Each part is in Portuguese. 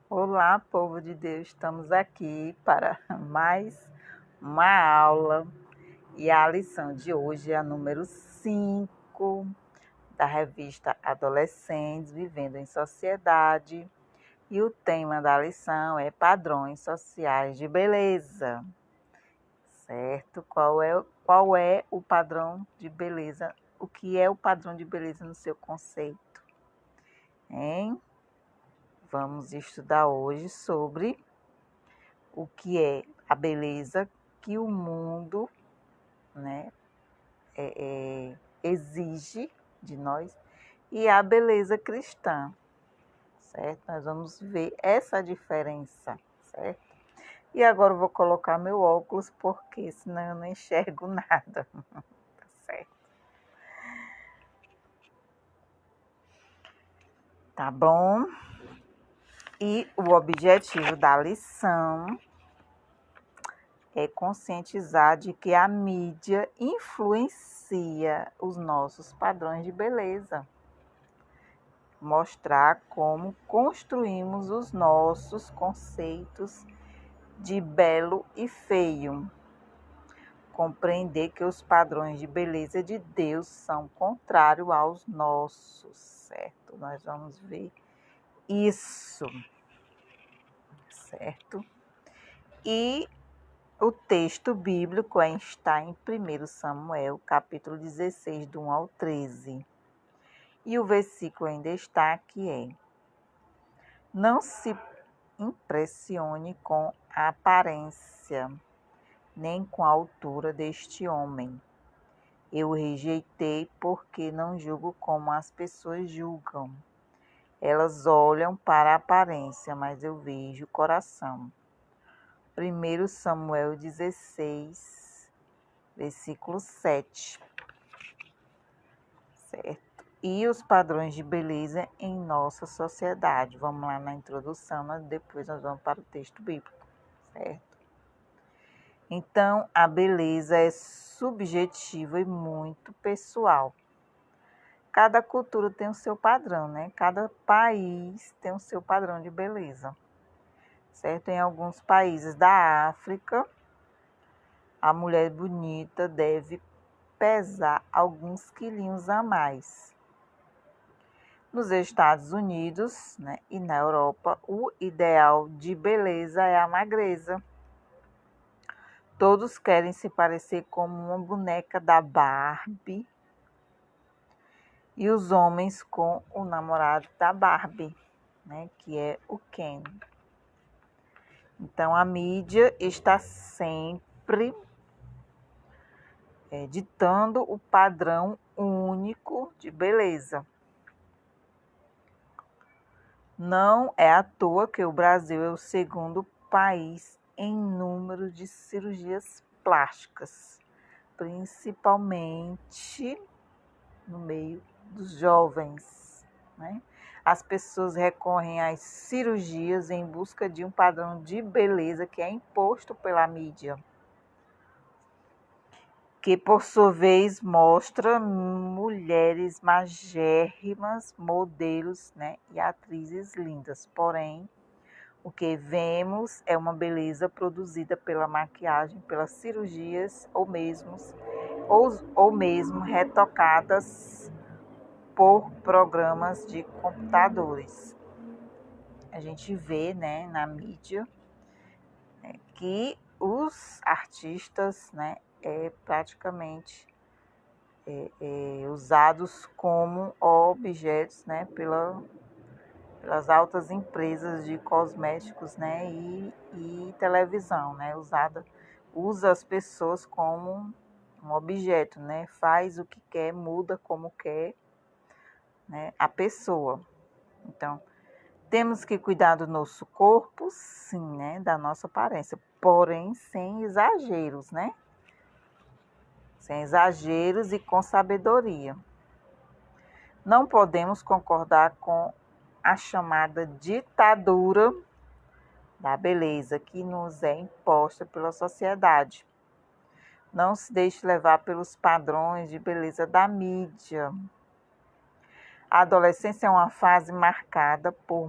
Olá, povo de Deus, estamos aqui para mais uma aula e a lição de hoje é a número 5 da revista Adolescentes Vivendo em Sociedade e o tema da lição é padrões sociais de beleza, certo? Qual é o padrão de beleza? O que é o padrão de beleza no seu conceito, hein? Vamos estudar hoje sobre o que é a beleza que o mundo, né, exige de nós e a beleza cristã, certo? Nós vamos ver essa diferença, certo? E agora eu vou colocar meu óculos porque senão eu não enxergo nada, tá certo? Tá bom? E o objetivo da lição é conscientizar de que a mídia influencia os nossos padrões de beleza. Mostrar como construímos os nossos conceitos de belo e feio. Compreender que os padrões de beleza de Deus são contrários aos nossos, certo? Nós vamos ver isso, certo? E o texto bíblico está em 1 Samuel, capítulo 16, do 1 ao 13. E o versículo ainda está que é: não se impressione com a aparência, nem com a altura deste homem. Eu o rejeitei porque não julgo como as pessoas julgam. Elas olham para a aparência, mas eu vejo o coração. 1 Samuel 16, versículo 7. Certo? E os padrões de beleza em nossa sociedade. Vamos lá na introdução, mas depois nós vamos para o texto bíblico, certo? Então, a beleza é subjetiva e muito pessoal. Cada cultura tem o seu padrão, né? Cada país tem o seu padrão de beleza, certo? Em alguns países da África, a mulher bonita deve pesar alguns quilinhos a mais. Nos Estados Unidos, né, e na Europa, o ideal de beleza é a magreza. Todos querem se parecer como uma boneca da Barbie e os homens com o namorado da Barbie, né, que é o Ken. Então, a mídia está sempre ditando o padrão único de beleza. Não é à toa que o Brasil é o segundo país em número de cirurgias plásticas, principalmente no meio dos jovens, né? As pessoas recorrem às cirurgias em busca de um padrão de beleza que é imposto pela mídia, que por sua vez mostra mulheres magérrimas, modelos, né, e atrizes lindas. Porém, o que vemos é uma beleza produzida pela maquiagem, pelas cirurgias ou mesmo retocadas por programas de computadores. A gente vê, né, na mídia, que os artistas, né, praticamente usados como objetos, né, pelas altas empresas de cosméticos, né, e televisão, né, usa as pessoas como um objeto, né, faz o que quer, muda como quer, né, a pessoa. Então, temos que cuidar do nosso corpo, sim, né, da nossa aparência, porém sem exageros, né, sem exageros e com sabedoria. Não podemos concordar com a chamada ditadura da beleza que nos é imposta pela sociedade. Não se deixe levar pelos padrões de beleza da mídia. A adolescência é uma fase marcada por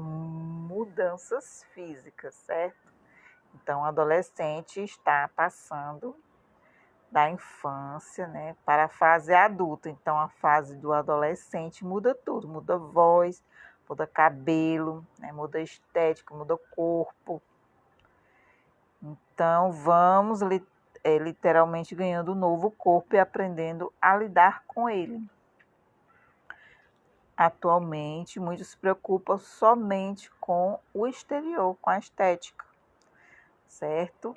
mudanças físicas, certo? Então, o adolescente está passando da infância, né, para a fase adulta. Então, a fase do adolescente muda tudo, muda voz, muda cabelo, né, muda estética, muda corpo. Então, vamos literalmente ganhando um novo corpo e aprendendo a lidar com ele. Atualmente, muitos se preocupam somente com o exterior, com a estética, certo?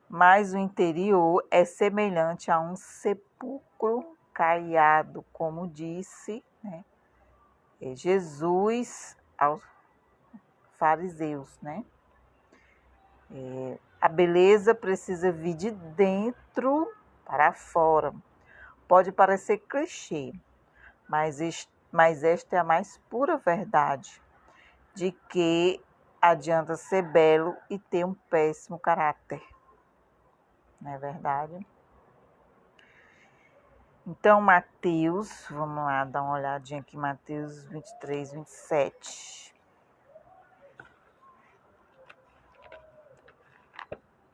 Mas o interior é semelhante a um sepulcro caiado, como disse, né, Jesus aos fariseus, né? A beleza precisa vir de dentro para fora. Pode parecer clichê, mas esta é a mais pura verdade, de que adianta ser belo e ter um péssimo caráter. Não é verdade? Então, Mateus, vamos lá dar uma olhadinha aqui, Mateus 23, 27.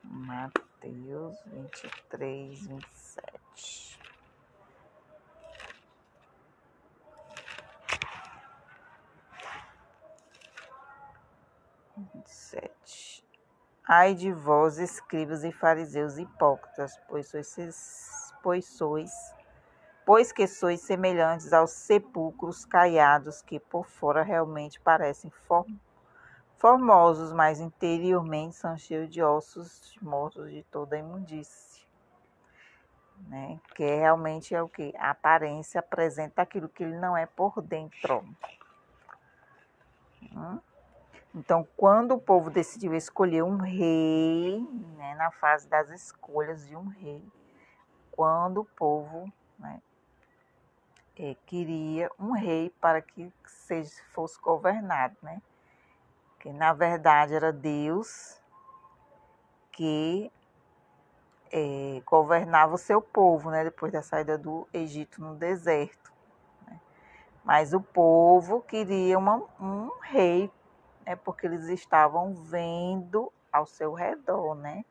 Mateus 23, 27. 27. Ai de vós, escribas e fariseus hipócritas, pois que sois semelhantes aos sepulcros caiados, que por fora realmente parecem formosos, mas interiormente são cheios de ossos mortos de toda a imundície. Né? Que realmente é o que? A aparência apresenta aquilo que ele não é por dentro. Então, quando o povo decidiu escolher um rei, né, na fase das escolhas de um rei, quando o povo, né, queria um rei para que fosse governado, né? Que na verdade era Deus que governava o seu povo, né, depois da saída do Egito no deserto. Né? Mas o povo queria um rei, né, porque eles estavam vendo ao seu redor, né,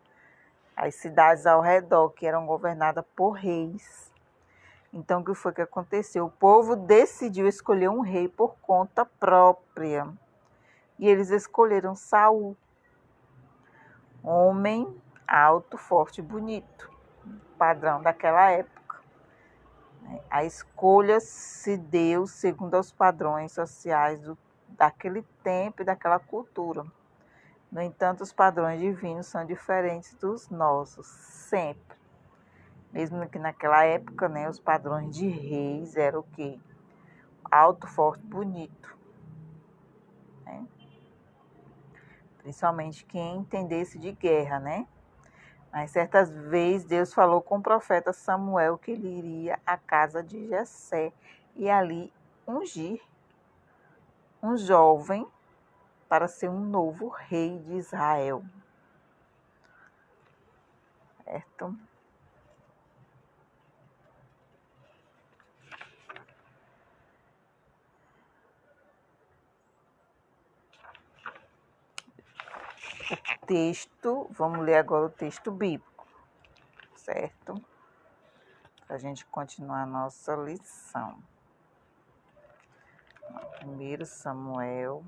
as cidades ao redor que eram governadas por reis. Então, o que foi que aconteceu? O povo decidiu escolher um rei por conta própria. E eles escolheram Saul, homem alto, forte e bonito, padrão daquela época. A escolha se deu segundo os padrões sociais daquele tempo e daquela cultura. No entanto, os padrões divinos são diferentes dos nossos, sempre. Mesmo que naquela época, né, os padrões de reis eram o quê? Alto, forte, bonito. Né? Principalmente quem entendesse de guerra, né? Mas certas vezes Deus falou com o profeta Samuel que ele iria à casa de Jessé e ali ungir um jovem para ser um novo rei de Israel. Certo? Vamos ler agora o texto bíblico, certo? Para a gente continuar a nossa lição. 1 Samuel.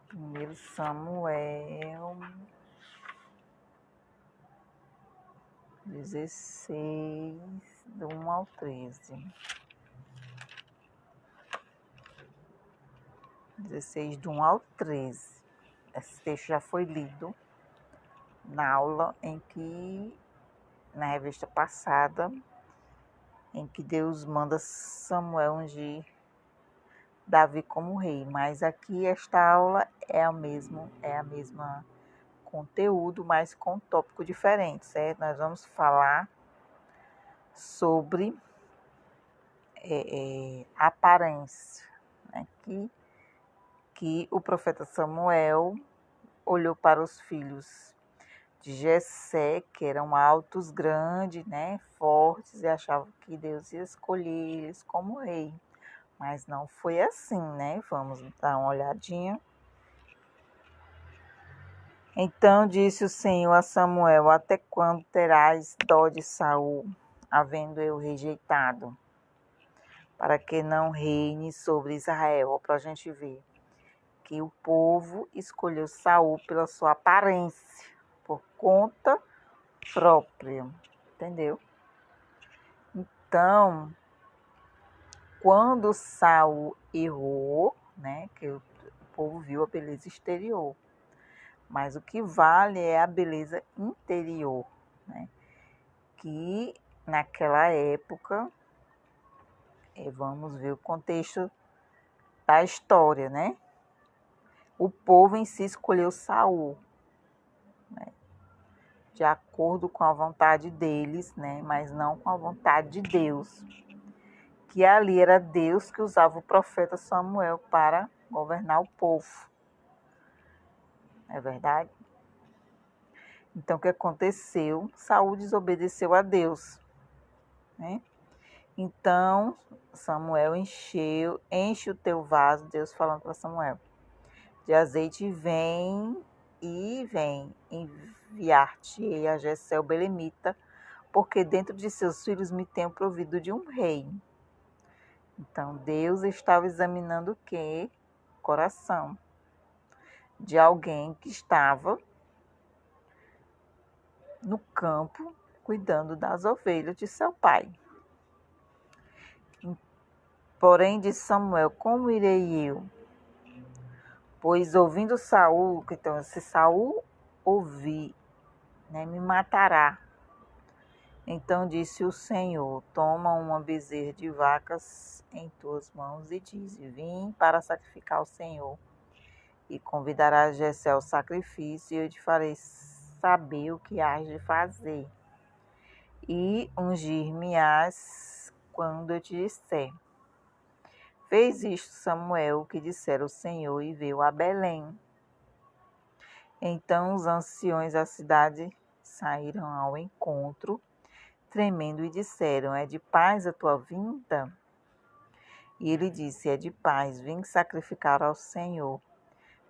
Primeiro Samuel 16, do 1 ao 13. 16, do 1 ao 13. Esse texto já foi lido na aula na revista passada, em que Deus manda Samuel ungir Davi como rei. Mas aqui esta aula é a mesma conteúdo, mas com um tópico diferente, certo? Nós vamos falar sobre aparência, né? Que o profeta Samuel olhou para os filhos de Jessé, que eram altos, grandes, né, fortes, e achavam que Deus ia escolher eles como rei. Mas não foi assim, né? Vamos dar uma olhadinha. Então disse o Senhor a Samuel: até quando terás dó de Saul, havendo eu rejeitado, para que não reine sobre Israel? Para a gente ver que o povo escolheu Saul pela sua aparência, por conta própria, entendeu? Então, quando Saul errou, né, que o povo viu a beleza exterior, mas o que vale é a beleza interior, né? Que naquela época, vamos ver o contexto da história, né? O povo em si escolheu Saul, né? De acordo com a vontade deles, né? Mas não com a vontade de Deus. Que ali era Deus que usava o profeta Samuel para governar o povo. Não é verdade? Então, o que aconteceu? Saul desobedeceu a Deus, né? Então, Samuel enche o teu vaso, Deus falando para Samuel, de azeite, vem enviar-te a Jessé o belemita, porque dentro de seus filhos me tenho provido de um rei. Então, Deus estava examinando o quê? O coração de alguém que estava no campo cuidando das ovelhas de seu pai. Porém, disse Samuel: como irei eu? Pois ouvindo Saul, então, se Saul ouvir, né, me matará. Então disse o Senhor: toma uma bezerra de vacas em tuas mãos e dize: vim para sacrificar ao Senhor. E convidarás Jessé ao sacrifício, e eu te farei saber o que hás de fazer. E ungir-me-ás quando eu te disser. Fez isto Samuel, o que dissera o Senhor, e veio a Belém. Então os anciões da cidade saíram ao encontro, tremendo, e disseram: é de paz a tua vinda? E ele disse: é de paz, vim sacrificar ao Senhor.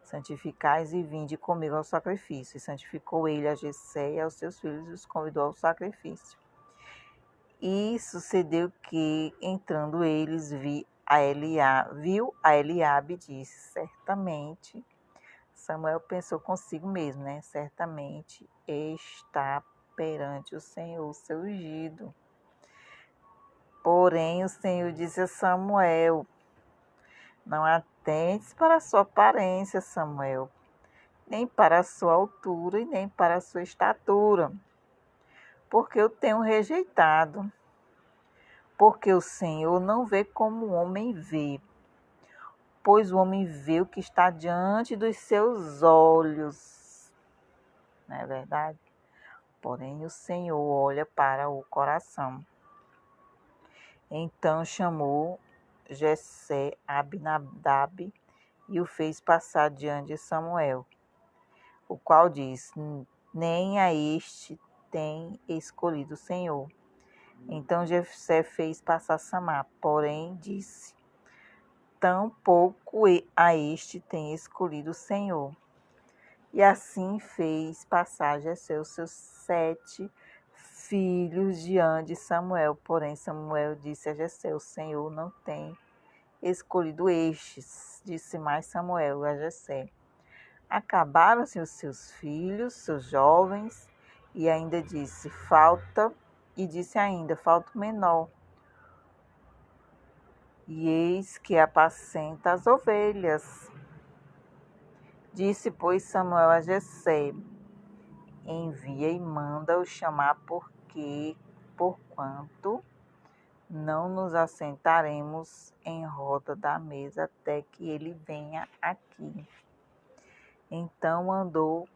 Santificais e vinde comigo ao sacrifício. E santificou ele a Jessé e aos seus filhos e os convidou ao sacrifício. E sucedeu que, entrando eles, viu a Eliabe e disse: certamente, Samuel pensou consigo mesmo, né? Certamente está perante o Senhor, seu ungido. Porém, o Senhor disse a Samuel: não atentes para a sua aparência, Samuel, nem para a sua altura e nem para a sua estatura, porque eu tenho rejeitado. Porque o Senhor não vê como o homem vê, pois o homem vê o que está diante dos seus olhos. Não é verdade? Porém, o Senhor olha para o coração. Então chamou Jessé a Abinadab e o fez passar diante de Samuel, o qual disse: nem a este tem escolhido o Senhor. Então Jessé fez passar Samar, porém disse: tampouco a este tem escolhido o Senhor. E assim fez passar Jessé os seus 7 filhos diante de Samuel. Porém Samuel disse a Jessé: o Senhor não tem escolhido estes. Disse mais Samuel a Jessé: acabaram-se os seus filhos, seus jovens, e ainda disse: falta o menor. E eis que apacenta as ovelhas. Disse, pois, Samuel a Jessé: envia e manda-o chamar, porquanto não nos assentaremos em roda da mesa até que ele venha aqui. Então andou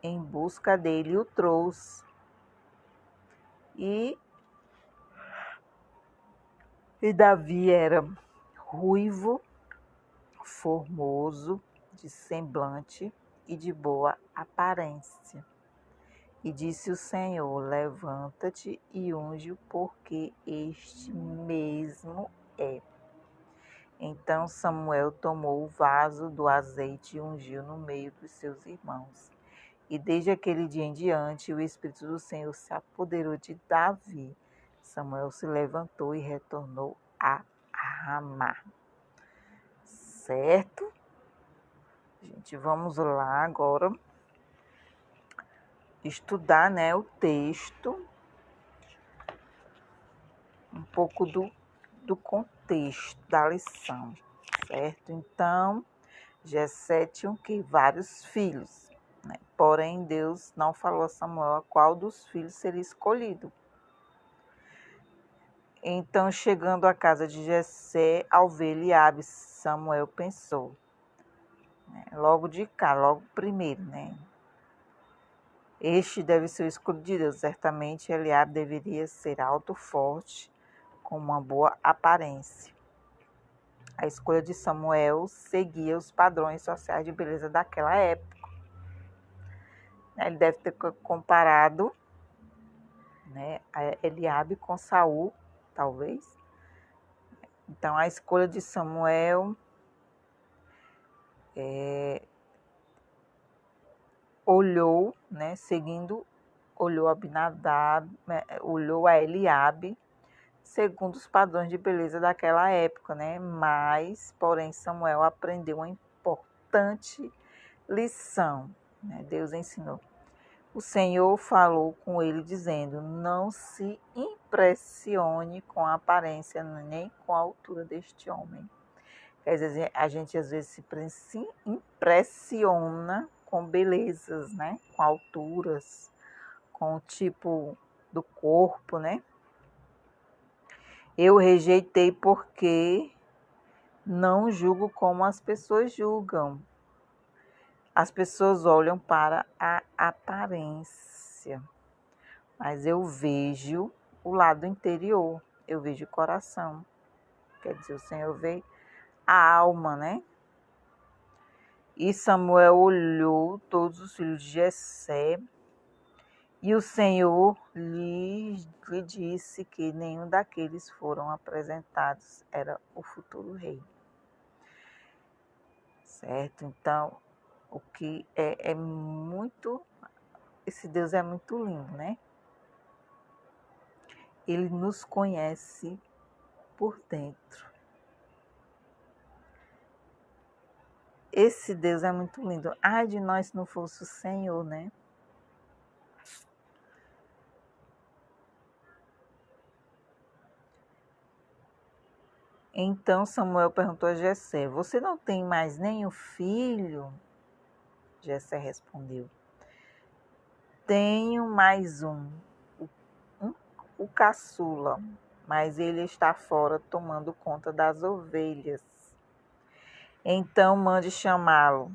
em busca dele e o trouxe. E Davi era ruivo, formoso, de semblante, e de boa aparência. E disse o Senhor: levanta-te e unge-o, porque este mesmo é. Então Samuel tomou o vaso do azeite e ungiu no meio dos seus irmãos. E desde aquele dia em diante, o Espírito do Senhor se apoderou de Davi. Samuel se levantou e retornou a Ramá. Certo? Gente, vamos lá agora estudar, né, o texto, um pouco do contexto da lição, certo? Então, Jessé tinha o quê? Vários filhos, né? Porém, Deus não falou a Samuel a qual dos filhos seria escolhido. Então, chegando à casa de Jessé, ao ver Eliabe, Samuel pensou, né? Logo de cá, logo primeiro, né? Este deve ser o escolhido de Deus. Certamente Eliabe deveria ser alto, forte, com uma boa aparência. A escolha de Samuel seguia os padrões sociais de beleza daquela época. Ele deve ter comparado, né, Eliabe com Saul, talvez. Então, a escolha de Samuel olhou, né, olhou Abinadab, olhou a Eliabe, segundo os padrões de beleza daquela época, né? Mas, porém, Samuel aprendeu uma importante lição, né? Deus ensinou. O Senhor falou com ele dizendo: não se impressione com a aparência nem com a altura deste homem. Quer dizer, a gente às vezes se impressiona com belezas, né? Com alturas, com o tipo do corpo, né? Eu rejeitei porque não julgo como as pessoas julgam. As pessoas olham para a aparência, mas eu vejo o lado interior, eu vejo o coração. Quer dizer, o Senhor vê a alma, né? E Samuel olhou todos os filhos de Jessé, e o Senhor lhe disse que nenhum daqueles foram apresentados, era o futuro rei. Certo? Então, o que é muito... Esse Deus é muito lindo, né? Ele nos conhece por dentro. Esse Deus é muito lindo. Ai de nós se não fosse o Senhor, né? Então Samuel perguntou a Jessé: você não tem mais nenhum filho? Jessé respondeu: tenho mais o caçula, mas ele está fora tomando conta das ovelhas. Então mande chamá-lo,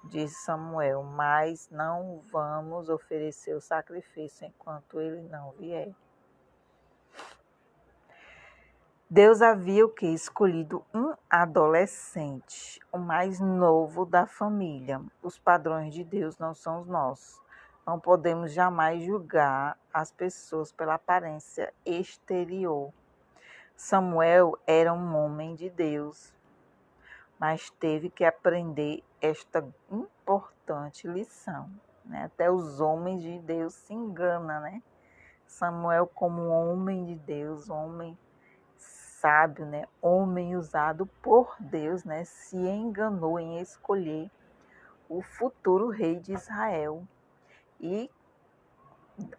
disse Samuel, mas não vamos oferecer o sacrifício enquanto ele não vier. Deus havia o que? Escolhido um adolescente, o mais novo da família. Os padrões de Deus não são os nossos. Não podemos jamais julgar as pessoas pela aparência exterior. Samuel era um homem de Deus, mas teve que aprender esta importante lição, né? Até os homens de Deus se enganam, né? Samuel, como um homem de Deus, homem sábio, né? Homem usado por Deus, né? Se enganou em escolher o futuro rei de Israel. E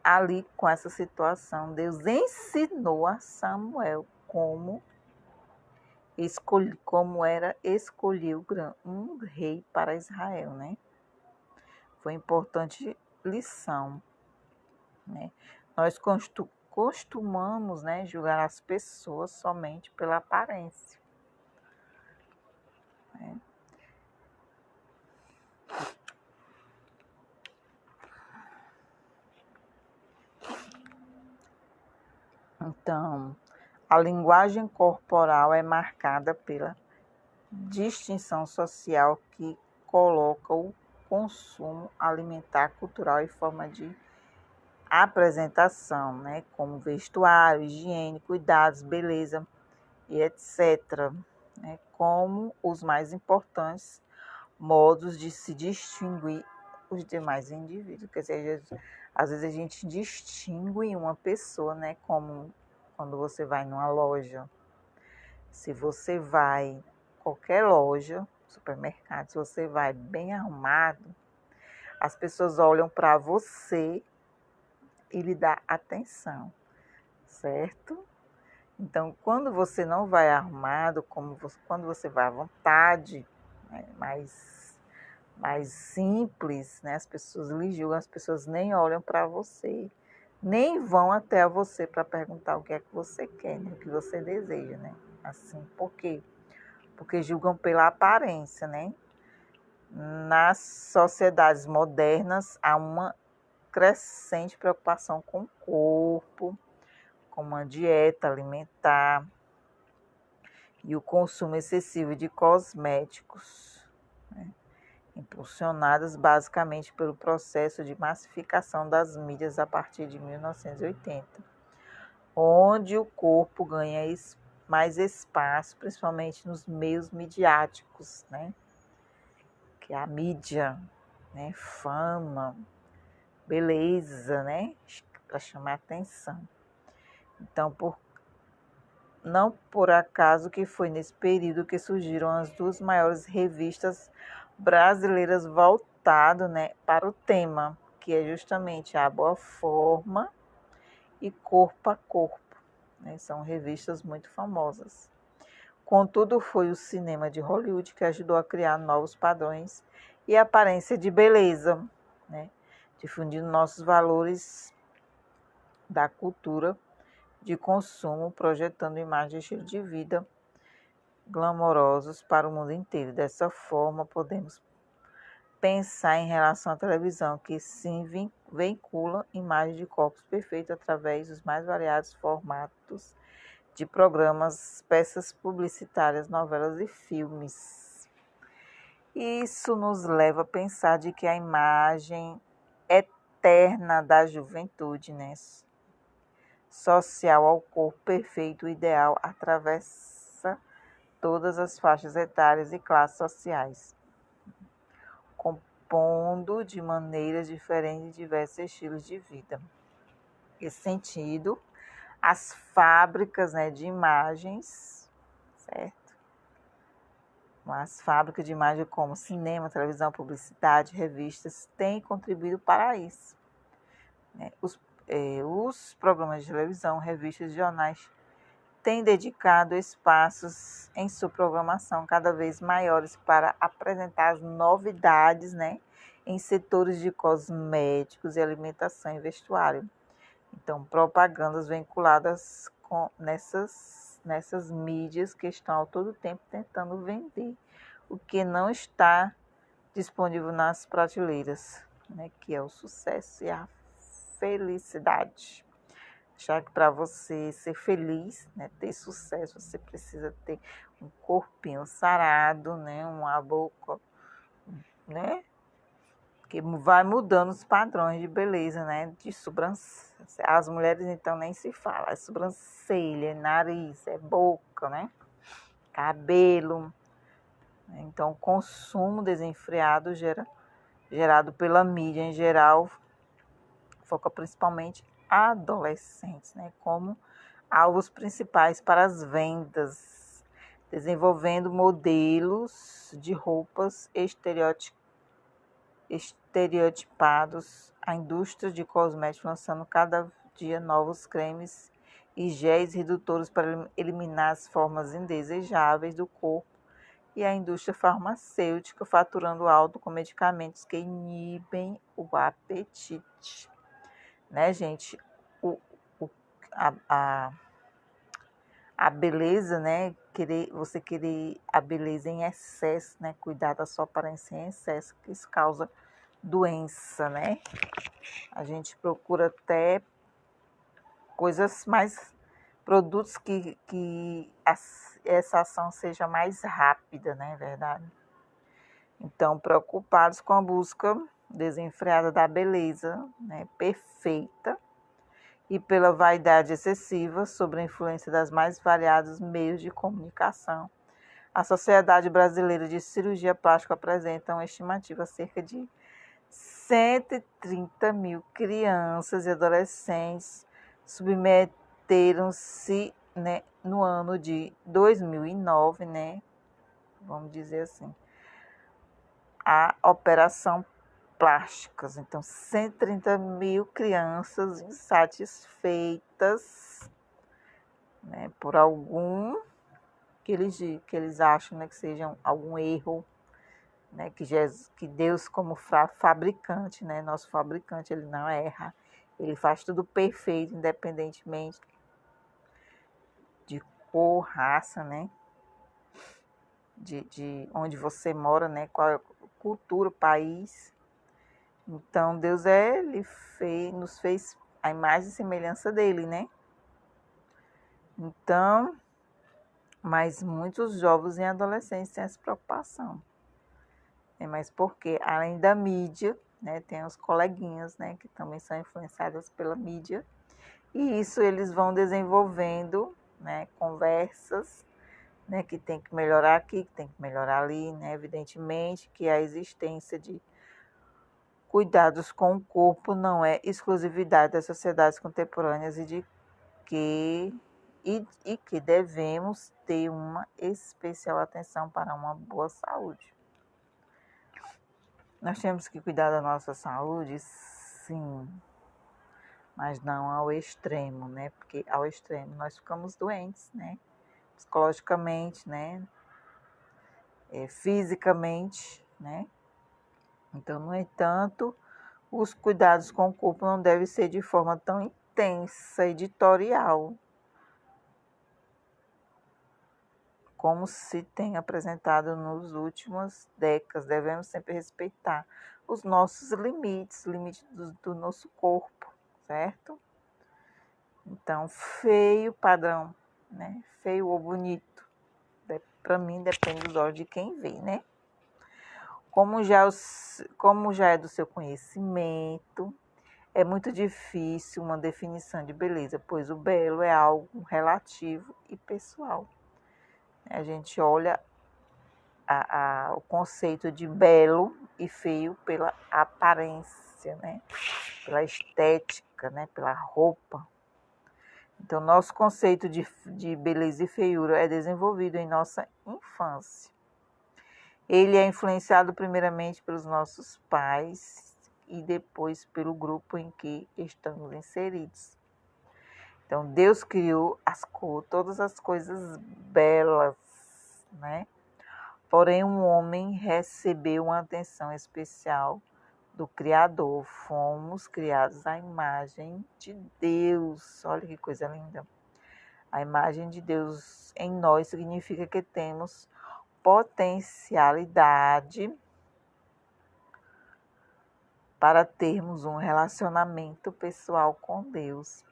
ali, com essa situação, Deus ensinou a Samuel como era escolher um rei para Israel, né? Foi importante lição, né? Nós costumamos, né, julgar as pessoas somente pela aparência, né? Então, a linguagem corporal é marcada pela distinção social que coloca o consumo alimentar, cultural e forma de apresentação, né? Como vestuário, higiene, cuidados, beleza e etc., né? Como os mais importantes modos de se distinguir os demais indivíduos. Quer dizer, às vezes a gente distingue uma pessoa, né? Como quando você vai numa loja. Se você vai qualquer loja, supermercado, se você vai bem arrumado, as pessoas olham para você e lhe dão atenção, certo? Então, quando você não vai arrumado, quando você vai à vontade, né, mais simples, né, as pessoas lhe julgam, as pessoas nem olham para você, nem vão até você para perguntar o que é que você quer, né, o que você deseja, né? Assim, por quê? Porque julgam pela aparência, né? Nas sociedades modernas há uma crescente preocupação com o corpo, com uma dieta alimentar e o consumo excessivo de cosméticos, né? Impulsionadas basicamente pelo processo de massificação das mídias a partir de 1980, onde o corpo ganha mais espaço, principalmente nos meios midiáticos, né? Que é a mídia, né? Fama, beleza, né? Para chamar atenção. Então, não por acaso que foi nesse período que surgiram as duas maiores revistas brasileiras voltado, né, para o tema, que é justamente a Boa Forma e Corpo a Corpo, né? São revistas muito famosas. Contudo, foi o cinema de Hollywood que ajudou a criar novos padrões e aparência de beleza, né? Difundindo nossos valores da cultura de consumo, projetando imagens de estilo de vida glamourosos para o mundo inteiro. Dessa forma, podemos pensar em relação à televisão, que sim vincula imagens de corpos perfeitos através dos mais variados formatos de programas, peças publicitárias, novelas e filmes. Isso nos leva a pensar de que a imagem eterna da juventude, né, social ao corpo perfeito ideal, atravessa todas as faixas etárias e classes sociais, compondo de maneiras diferentes diversos estilos de vida. Nesse sentido, as fábricas, né, de imagens, certo? As fábricas de imagem como cinema, televisão, publicidade, revistas, têm contribuído para isso, né? Os programas de televisão, revistas e jornais têm dedicado espaços em sua programação cada vez maiores para apresentar as novidades, né, em setores de cosméticos e alimentação e vestuário. Então, propagandas vinculadas nessas mídias que estão a todo tempo tentando vender o que não está disponível nas prateleiras, né, que é o sucesso e a felicidade. Já que para você ser feliz, né, ter sucesso, você precisa ter um corpinho sarado, né, uma boca, né, que vai mudando os padrões de beleza, né, de sobrancelha. As mulheres então nem se fala, é sobrancelha, é nariz, é boca, né, cabelo. Então, o consumo desenfreado gerado pela mídia em geral foca principalmente adolescentes, né, como alvos principais para as vendas, desenvolvendo modelos de roupas estereotipados, a indústria de cosméticos lançando cada dia novos cremes e géis redutores para eliminar as formas indesejáveis do corpo, e a indústria farmacêutica faturando alto com medicamentos que inibem o apetite, né, gente? O, o, a, a beleza, né? Você querer a beleza em excesso, né? Cuidar da sua aparência em excesso, que isso causa doença, né? A gente procura até coisas mais, produtos que essa ação seja mais rápida, né? Verdade? Então, preocupados com a busca desenfreada da beleza, né, perfeita, e pela vaidade excessiva sob a influência das mais variados meios de comunicação, a Sociedade Brasileira de Cirurgia Plástica apresenta uma estimativa cerca de 130 mil crianças e adolescentes submeteram-se, né, no ano de 2009, né, vamos dizer assim, a operação plásticas. Então, 130 mil crianças insatisfeitas, né, por algum que eles acham, né, que seja algum erro, né, que Deus como fabricante, né, nosso fabricante, ele não erra, ele faz tudo perfeito, independentemente de cor, raça, né, de onde você mora, né, qual é a cultura, o país. Então, Deus nos fez a imagem e semelhança dele, né? Então, mas muitos jovens e adolescentes têm essa preocupação. Mas porque, além da mídia, né, tem os coleguinhas, né, que também são influenciadas pela mídia, e isso eles vão desenvolvendo, né, conversas, né, que tem que melhorar aqui, que tem que melhorar ali, né, evidentemente que a existência de cuidados com o corpo não é exclusividade das sociedades contemporâneas e que devemos ter uma especial atenção para uma boa saúde. Nós temos que cuidar da nossa saúde, sim, mas não ao extremo, né? Porque ao extremo nós ficamos doentes, né? Psicologicamente, né? Fisicamente, né? Então, no entanto, os cuidados com o corpo não devem ser de forma tão intensa, editorial, como se tem apresentado nas últimas décadas. Devemos sempre respeitar os nossos limites, do nosso corpo, certo? Então, feio padrão, né? Feio ou bonito, para mim depende dos olhos de quem vê, né? Como já é do seu conhecimento, é muito difícil uma definição de beleza, pois o belo é algo relativo e pessoal. A gente olha o conceito de belo e feio pela aparência, né? Pela estética, né? Pela roupa. Então, nosso conceito de beleza e feiura é desenvolvido em nossa infância. Ele é influenciado primeiramente pelos nossos pais e depois pelo grupo em que estamos inseridos. Então, Deus criou todas as coisas belas, né? Porém, um homem recebeu uma atenção especial do Criador. Fomos criados à imagem de Deus. Olha que coisa linda. A imagem de Deus em nós significa que temos potencialidade para termos um relacionamento pessoal com Deus.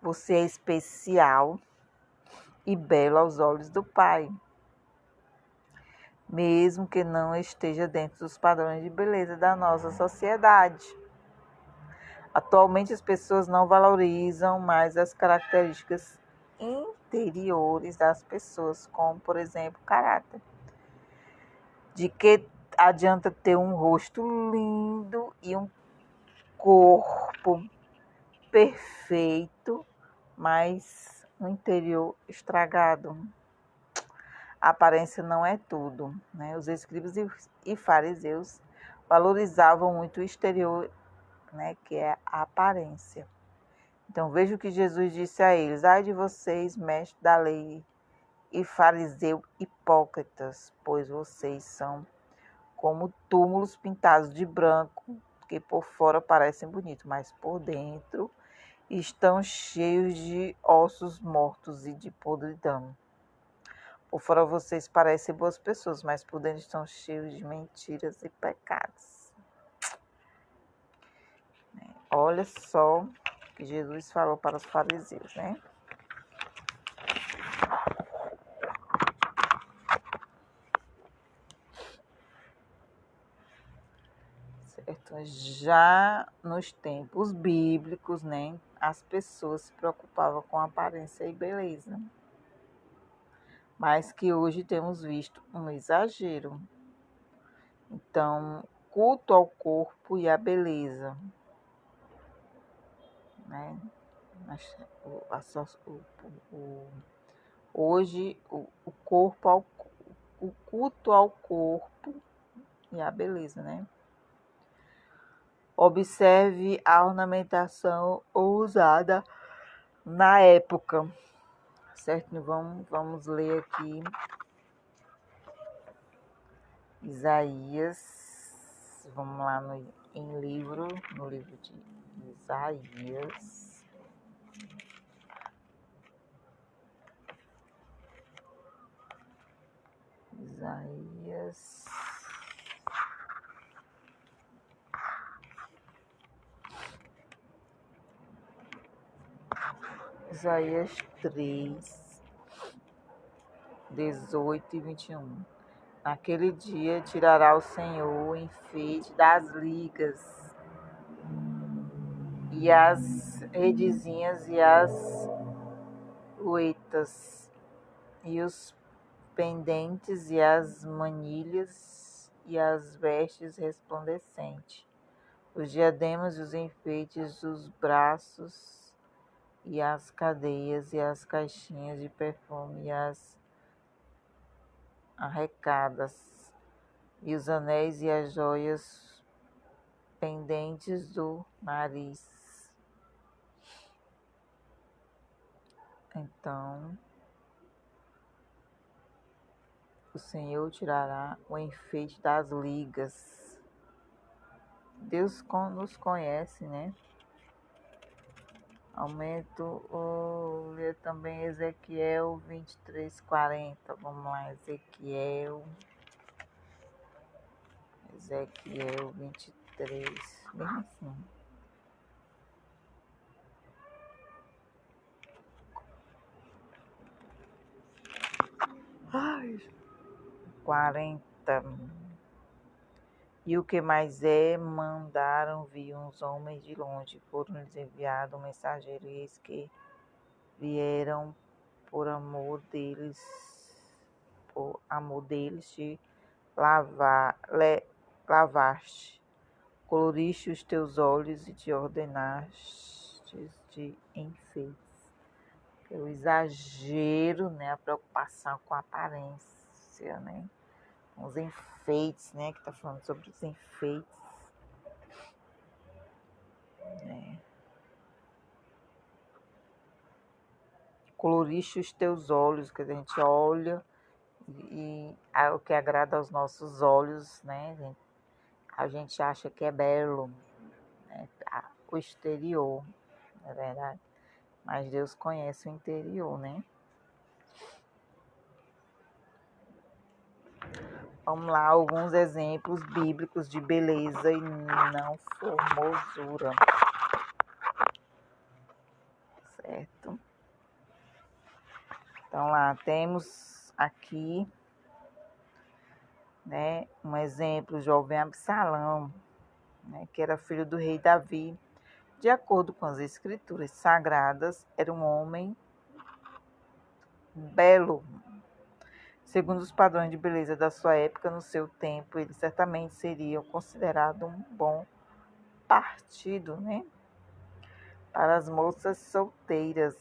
Você é especial e belo aos olhos do Pai, mesmo que não esteja dentro dos padrões de beleza da nossa sociedade. Atualmente, as pessoas não valorizam mais as características interiores das pessoas, como, por exemplo, caráter. De que adianta ter um rosto lindo e um corpo perfeito, mas um interior estragado? A aparência não é tudo, né? Os escribas e fariseus valorizavam muito o exterior, né, que é a aparência. Então, veja o que Jesus disse a eles: ai de vocês, mestres da lei e fariseus hipócritas, pois vocês são como túmulos pintados de branco, que por fora parecem bonitos, mas por dentro estão cheios de ossos mortos e de podridão. Por fora vocês parecem boas pessoas, mas por dentro estão cheios de mentiras e pecados. Olha só o que Jesus falou para os fariseus, né? Já nos tempos bíblicos, né, as pessoas se preocupavam com aparência e beleza, mas que hoje temos visto um exagero. Então, culto ao corpo e à beleza, né? Hoje, o culto ao corpo e à beleza, né? Observe a ornamentação usada na época, certo? Vamos ler aqui Isaías, vamos lá no livro de Isaías. Isaías 3, 18 e 21. Naquele dia tirará o Senhor o enfeite das ligas e as redezinhas e as luetas e os pendentes e as manilhas e as vestes resplandecentes, os diademas e os enfeites dos braços e as cadeias e as caixinhas de perfume e as arrecadas e os anéis e as joias pendentes do nariz. Então o Senhor tirará o enfeite das ligas. Deus nos conhece, né? Ler também Ezequiel 23:40. Vamos lá, Ezequiel 23, mesmo assim. Ai, 40. E o que mais mandaram vir uns homens de longe, foram-lhes enviado um mensageiro, e eis que vieram por amor deles te lavaste, coloriste os teus olhos e te ordenaste de enfeites. É o exagero, né? A preocupação com a aparência, né? Os enfeites, né? Que está falando sobre os enfeites. Né? Coloriste os teus olhos, que a gente olha e o que agrada aos nossos olhos, né? A gente acha que é belo, né? O exterior, não é verdade? Mas Deus conhece o interior, né? Vamos lá, alguns exemplos bíblicos de beleza e não formosura. Certo? Então lá, temos aqui, né, um exemplo, o jovem Absalão, né, que era filho do rei Davi. De acordo com as escrituras sagradas, era um homem belo. Segundo os padrões de beleza da sua época, no seu tempo, ele certamente seria considerado um bom partido, né, para as moças solteiras.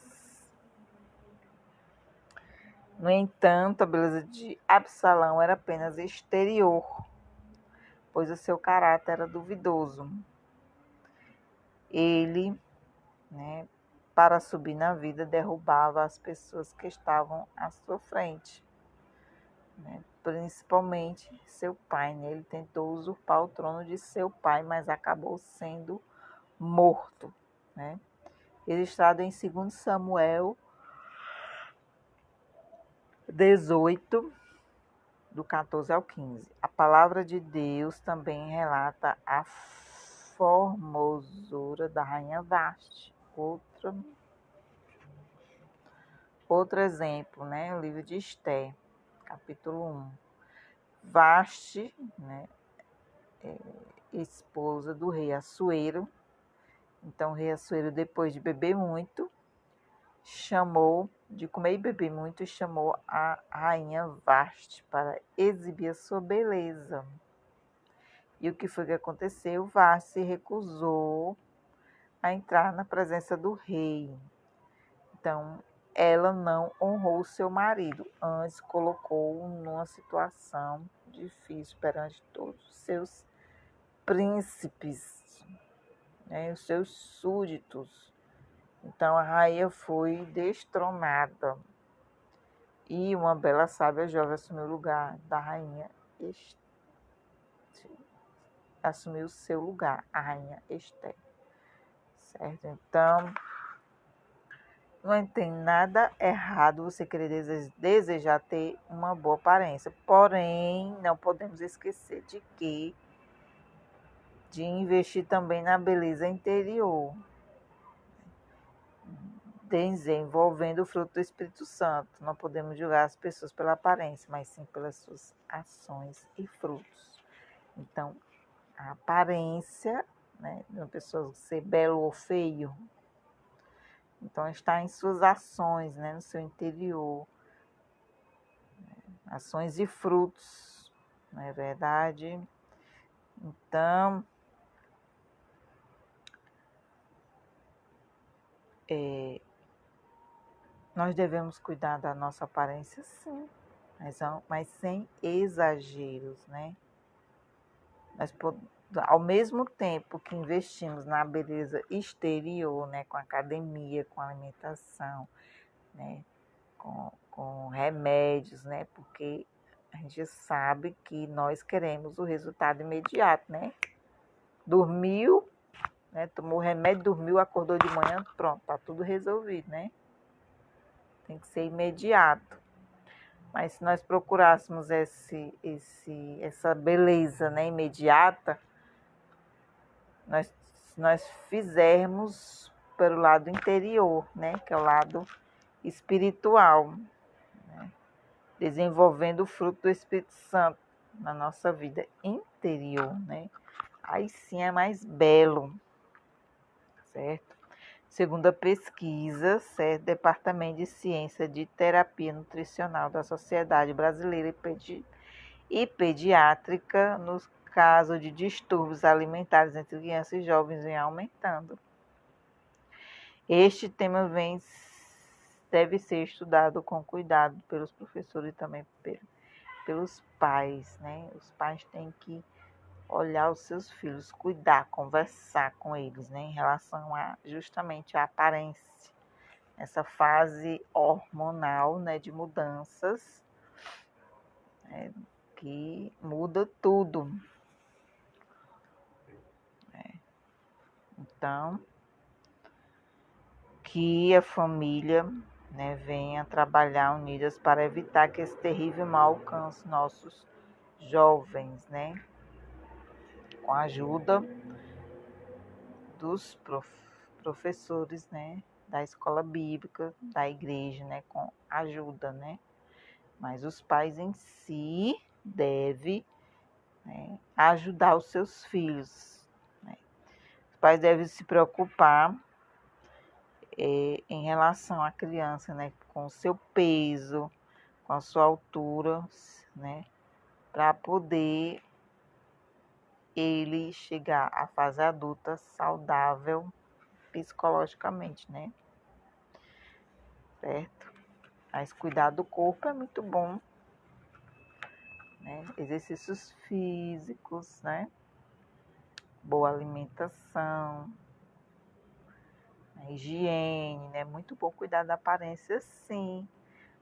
No entanto, a beleza de Absalão era apenas exterior, pois o seu caráter era duvidoso. Ele, né, para subir na vida, derrubava as pessoas que estavam à sua frente, né, principalmente seu pai. Né? Ele tentou usurpar o trono de seu pai, mas acabou sendo morto. Né? Registrado em 2 Samuel 18, do 14 ao 15. A palavra de Deus também relata a formosura da rainha Vasti. Outro exemplo, né? O livro de Esté, capítulo 1. Vasti, né? esposa do rei Assuero. Então o rei Assuero, depois de beber muito, de comer e beber muito, chamou a rainha Vashti para exibir a sua beleza. E o que foi que aconteceu? Vashti se recusou a entrar na presença do rei. Então, ela não honrou seu marido, antes colocou-o numa situação difícil perante todos os seus príncipes, né, os seus súditos. Então, a rainha foi destronada e uma bela sábia jovem assumiu o lugar da rainha, assumiu o seu lugar, a rainha Esther. Certo? Então, não tem nada errado você querer desejar ter uma boa aparência. Porém, não podemos esquecer de investir também na beleza interior, desenvolvendo o fruto do Espírito Santo. Não podemos julgar as pessoas pela aparência, mas sim pelas suas ações e frutos. Então, a aparência, né, de uma pessoa ser belo ou feio, então está em suas ações, né, no seu interior, ações e frutos, não é verdade? Então, nós devemos cuidar da nossa aparência, sim, mas sem exageros, né? Ao mesmo tempo que investimos na beleza exterior, né, com academia, com alimentação, né, com remédios, né, porque a gente sabe que nós queremos o resultado imediato, né? Dormiu, né, tomou remédio, dormiu, acordou de manhã, pronto, tá tudo resolvido, né? Tem que ser imediato. Mas se nós procurássemos essa beleza, né, imediata, nós fizermos pelo lado interior, né, que é o lado espiritual, né, desenvolvendo o fruto do Espírito Santo na nossa vida interior, né? Aí sim é mais belo, certo? Segundo a pesquisa, certo, Departamento de Ciência de Terapia Nutricional da Sociedade Brasileira e Pediátrica, nos casos de distúrbios alimentares entre crianças e jovens vem aumentando. Este tema deve ser estudado com cuidado pelos professores e também pelos pais, né? Os pais têm que olhar os seus filhos, cuidar, conversar com eles, né, em relação a justamente a aparência, essa fase hormonal, né, de mudanças, né, que muda tudo. Então, que a família, né, venha trabalhar unidas para evitar que esse terrível mal alcance nossos jovens, né, com a ajuda dos professores, né, da escola bíblica, da igreja, né, com ajuda, né, mas os pais em si devem, né, ajudar os seus filhos, né. Os pais devem se preocupar em relação à criança, né, com o seu peso, com a sua altura, né, para poder ele chegar à fase adulta saudável psicologicamente, né? Certo? Mas cuidar do corpo é muito bom, né? Exercícios físicos, né? Boa alimentação, higiene, né? Muito bom cuidar da aparência, sim.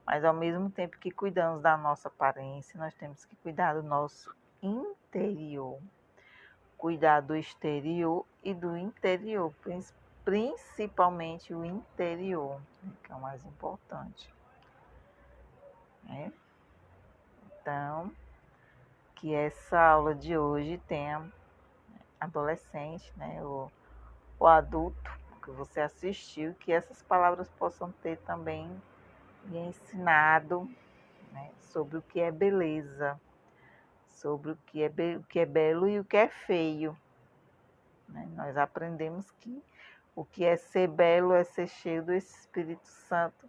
Mas ao mesmo tempo que cuidamos da nossa aparência, nós temos que cuidar do nosso interior. Cuidar do exterior e do interior, principalmente o interior, né, que é o mais importante, né? Então, que essa aula de hoje tenha adolescente, né, o adulto que você assistiu, que essas palavras possam ter também lhe ensinado, né, sobre o que é beleza, sobre o que é belo e o que é feio, né? Nós aprendemos que o que é ser belo é ser cheio do Espírito Santo,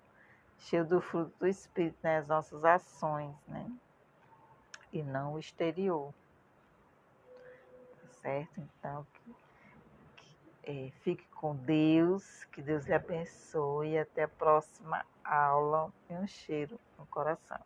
cheio do fruto do Espírito, né? As nossas ações, né? E não o exterior, tá certo? Então, fique com Deus, que Deus lhe abençoe e até a próxima aula. E um cheiro no coração.